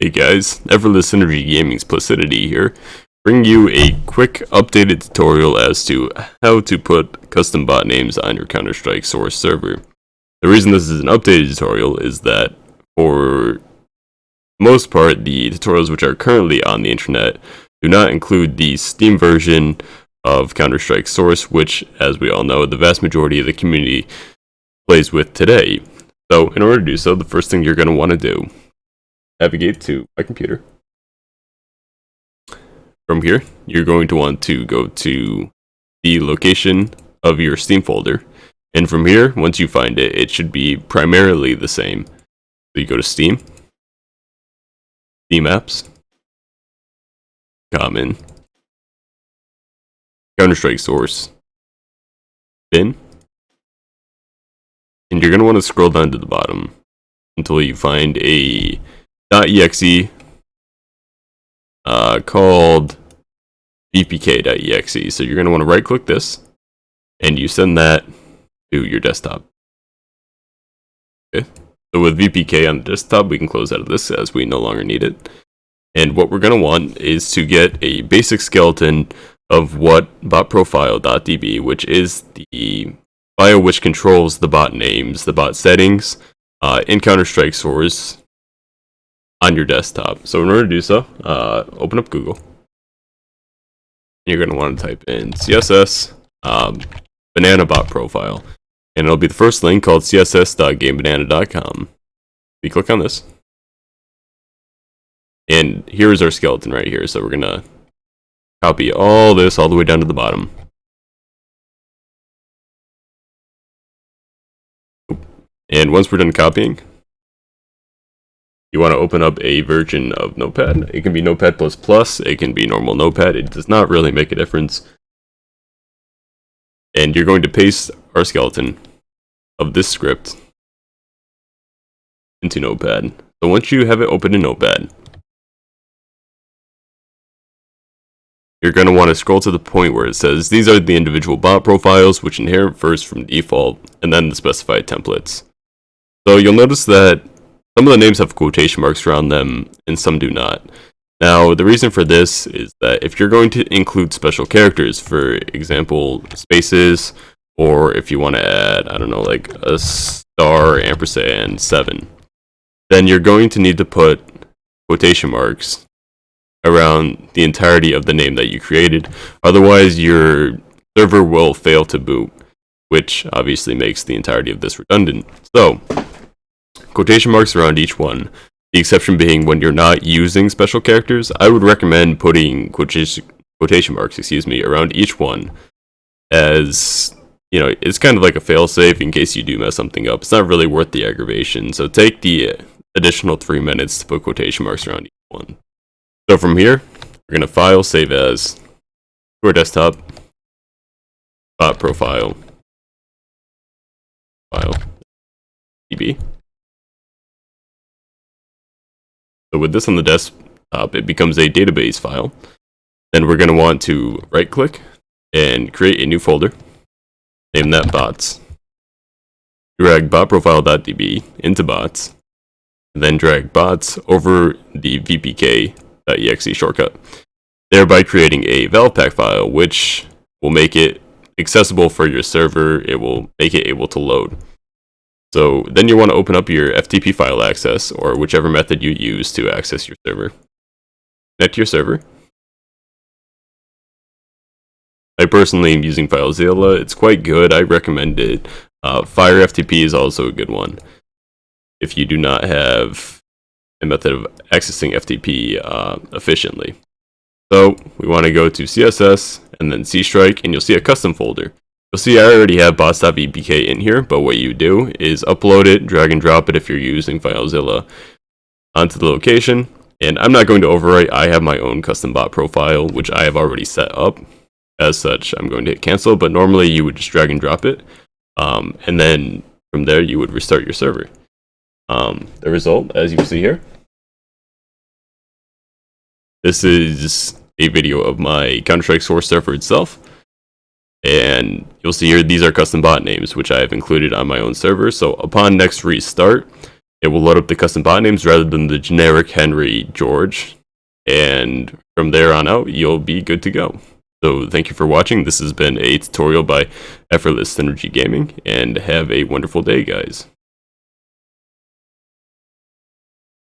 Hey guys, Effortless Synergy Gaming's Placidity here, bringing you a quick updated tutorial as to how to put custom bot names on your Counter-Strike Source server. The reason this is an updated tutorial is that for the most part, the tutorials which are currently on the internet do not include the Steam version of Counter-Strike Source, which, as we all know, the vast majority of the community plays with today. So in order to do so, the first thing you're going to want to do, navigate to my computer. From here, you're going to want to go to the location of your Steam folder. And from here, once you find it, it should be primarily the same. So you go to Steam, Steam Apps, Common, Counter-Strike Source, Bin, and you're going to want to scroll down to the bottom until you find a .exe called vpk.exe. So you're going to want to right click this and you send that to your desktop. Okay. So with vpk on the desktop, we can close out of this as we no longer need it. And what we're going to want is to get a basic skeleton of what botprofile.db, which is the file which controls the bot names, the bot settings in Counter-Strike Source on your desktop. So in order to do so, open up Google. You're going to want to type in CSS banana bot profile, and it'll be the first link called css.gamebanana.com. You click on this, and here's our skeleton right here. So we're going to copy all this all the way down to the bottom. And once we're done copying, you want to open up a version of Notepad. It can be Notepad++, it can be normal Notepad. It does not really make a difference. And you're going to paste our skeleton of this script into Notepad. So once you have it open in Notepad, you're going to want to scroll to the point where it says these are the individual bot profiles which inherit first from default, and then the specified templates. So you'll notice that some of the names have quotation marks around them, and some do not. Now, the reason for this is that if you're going to include special characters, for example, spaces, or if you want to add, I don't know, like a star, ampersand, 7, then you're going to need to put quotation marks around the entirety of the name that you created. Otherwise, your server will fail to boot, which obviously makes the entirety of this redundant. So, quotation marks around each one. The exception being when you're not using special characters. I would recommend putting quotation marks, around each one, as it's kind of like a failsafe in case you do mess something up. It's not really worth the aggravation. So take the additional 3 minutes to put quotation marks around each one. So from here, we're going to file, save as, to our desktop, bot profile, file, db. So with this on the desktop, it becomes a database file. Then we're going to want to right click and create a new folder. Name that bots. Drag botprofile.db into bots. And then drag bots over the vpk.exe shortcut, thereby creating a valpack file, which will make it accessible for your server. It will make it able to load. So then you want to open up your FTP file access, or whichever method you use to access your server. Connect to your server. I personally am using FileZilla. It's quite good. I recommend it. FireFTP is also a good one if you do not have a method of accessing FTP efficiently. So we want to go to CSS and then Cstrike, and you'll see a custom folder. You'll see I already have bots.vpk in here, but what you do is upload it, drag and drop it if you're using FileZilla onto the location. And I'm not going to overwrite. I have my own custom bot profile, which I have already set up. As such, I'm going to hit cancel, but normally you would just drag and drop it. And then from there, you would restart your server. The result, as you can see here, this is a video of my Counter-Strike Source server itself. And you'll see here, these are custom bot names, which I have included on my own server. So upon next restart, It will load up the custom bot names rather than the generic Henry George, and from there on out, you'll be good to go. So thank you for watching. This has been a tutorial by Effortless Synergy Gaming, and have a wonderful day, guys.